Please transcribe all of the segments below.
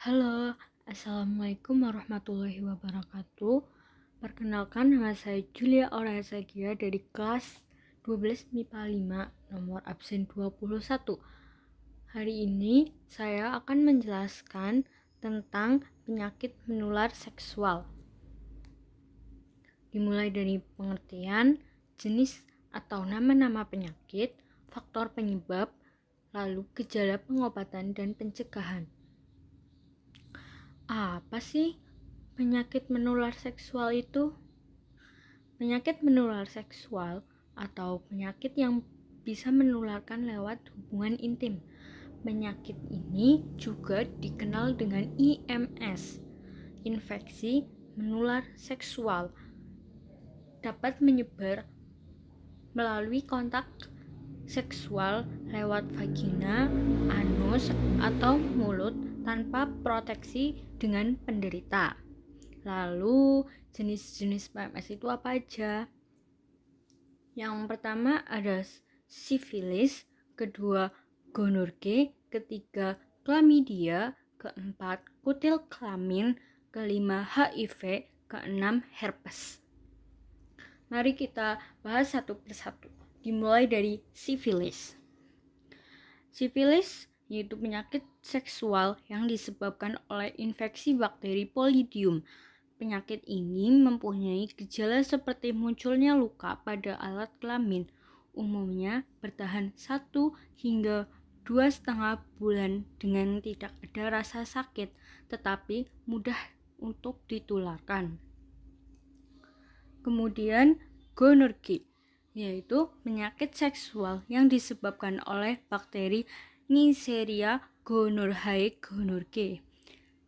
Halo, Assalamualaikum warahmatullahi wabarakatuh. Perkenalkan, nama saya Julia Aurazagia dari kelas 12 MIPA 5, nomor absen 21. Hari ini saya akan menjelaskan tentang penyakit menular seksual. Dimulai dari pengertian, jenis atau nama-nama penyakit, faktor penyebab, lalu gejala pengobatan dan pencegahan. Apa sih penyakit menular seksual itu? Penyakit menular seksual atau penyakit yang bisa menularkan lewat hubungan intim. Penyakit ini juga dikenal dengan IMS, infeksi menular seksual. Dapat menyebar melalui kontak seksual lewat vagina, anus, atau mulut tanpa proteksi dengan penderita. Lalu, jenis-jenis PMS itu apa aja? Yang pertama ada sifilis, kedua gonorge, ketiga chlamydia, keempat kutil kelamin, kelima HIV, keenam herpes. Mari kita bahas satu persatu. Dimulai dari sifilis. Sifilis yaitu penyakit seksual yang disebabkan oleh infeksi bakteri Polydium. Penyakit ini mempunyai gejala seperti munculnya luka pada alat kelamin, umumnya bertahan 1 hingga 2,5 bulan dengan tidak ada rasa sakit, tetapi mudah untuk ditularkan. Kemudian gonorrhea, yaitu penyakit seksual yang disebabkan oleh bakteri Neisseria gonorrhoeae.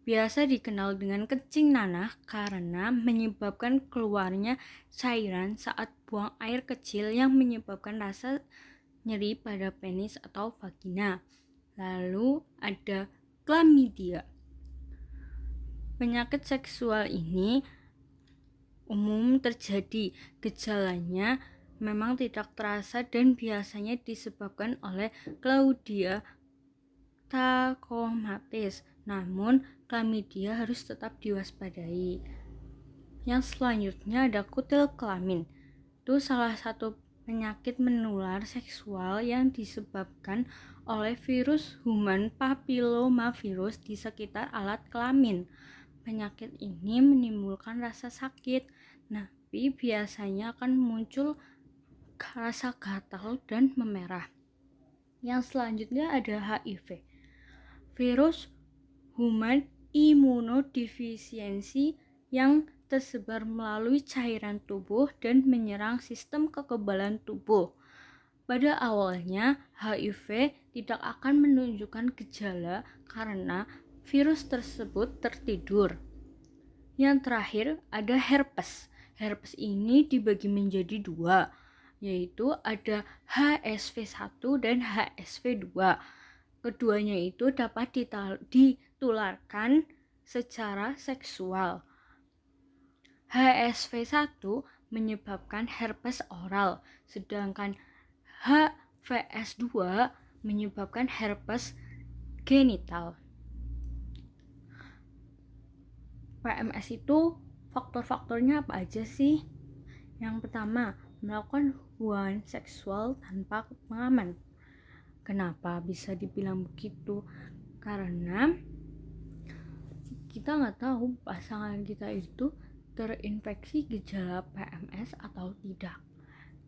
Biasa dikenal dengan kencing nanah karena menyebabkan keluarnya cairan saat buang air kecil yang menyebabkan rasa nyeri pada penis atau vagina. Lalu ada chlamydia. Penyakit seksual ini umum terjadi, gejalanya memang tidak terasa dan biasanya disebabkan oleh Claudia trachomatis. Namun, chlamydia harus tetap diwaspadai. Yang selanjutnya ada kutil kelamin. Itu salah satu penyakit menular seksual yang disebabkan oleh virus human papillomavirus di sekitar alat kelamin. Penyakit ini menimbulkan rasa sakit, tapi biasanya akan muncul rasa gatal dan memerah. Yang selanjutnya ada HIV. Virus human immunodefisiency yang tersebar melalui cairan tubuh dan menyerang sistem kekebalan tubuh. Pada awalnya, HIV tidak akan menunjukkan gejala karena virus tersebut tertidur. Yang terakhir ada herpes. Herpes ini dibagi menjadi 2, yaitu ada HSV1 dan HSV2. Keduanya itu dapat ditularkan secara seksual. HSV1 menyebabkan herpes oral, sedangkan HVS2 menyebabkan herpes genital. PMS itu faktor-faktornya apa aja sih? Yang pertama, melakukan hubungan seksual tanpa pengaman. Kenapa bisa dibilang begitu? Karena kita nggak tahu pasangan kita itu terinfeksi gejala PMS atau tidak.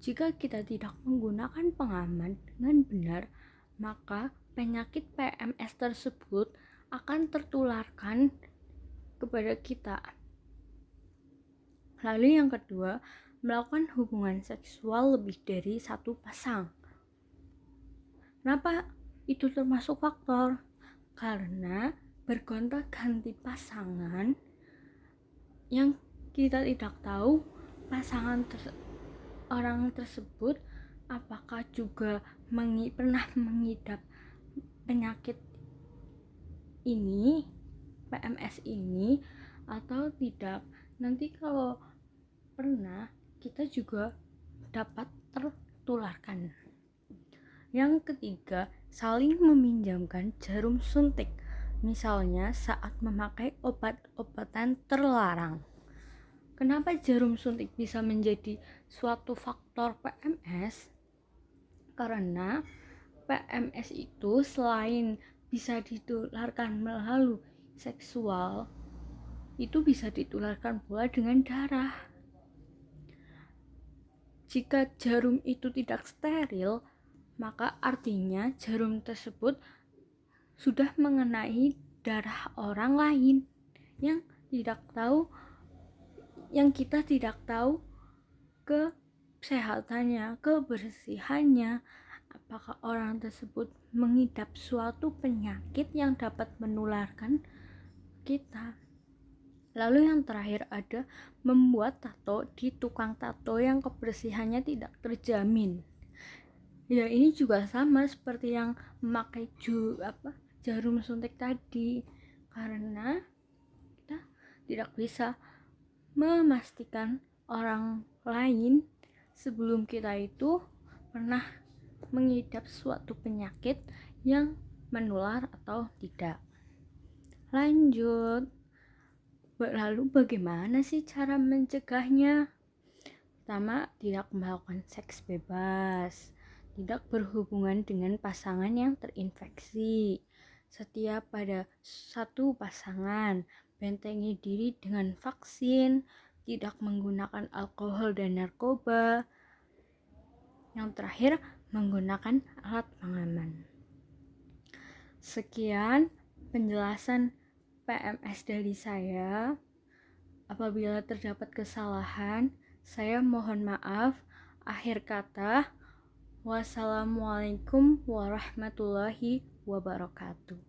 Jika kita tidak menggunakan pengaman dengan benar, maka penyakit PMS tersebut akan tertularkan kepada kita. Lalu yang kedua, melakukan hubungan seksual lebih dari satu pasang. Kenapa itu termasuk faktor? Karena bergonta-ganti pasangan yang kita tidak tahu pasangan orang tersebut apakah juga pernah mengidap penyakit ini, PMS ini, atau tidak. Nanti kalau pernah, kita juga dapat tertularkan. Yang ketiga, saling meminjamkan jarum suntik. misalnya saat memakai obat-obatan terlarang. Kenapa jarum suntik bisa menjadi suatu faktor PMS? Karena PMS itu selain bisa ditularkan melalui seksual, itu bisa ditularkan pula dengan darah. Jika jarum itu tidak steril, maka artinya jarum tersebut sudah mengenai darah orang lain yang kita tidak tahu kesehatannya, kebersihannya, apakah orang tersebut mengidap suatu penyakit yang dapat menularkan kita. Lalu yang terakhir ada membuat tato di tukang tato yang kebersihannya tidak terjamin. Ya, ini juga sama seperti yang memakai jarum suntik tadi, karena kita tidak bisa memastikan orang lain sebelum kita itu pernah mengidap suatu penyakit yang menular atau tidak. Lanjut. Lalu bagaimana sih cara mencegahnya? Pertama, tidak melakukan seks bebas, tidak berhubungan dengan pasangan yang terinfeksi. Setia pada satu pasangan, bentengi diri dengan vaksin, tidak menggunakan alkohol dan narkoba. Yang terakhir, menggunakan alat pengaman. Sekian penjelasan PMS dari saya. Apabila terdapat kesalahan, saya mohon maaf. Akhir kata, wassalamualaikum warahmatullahi wabarakatuh.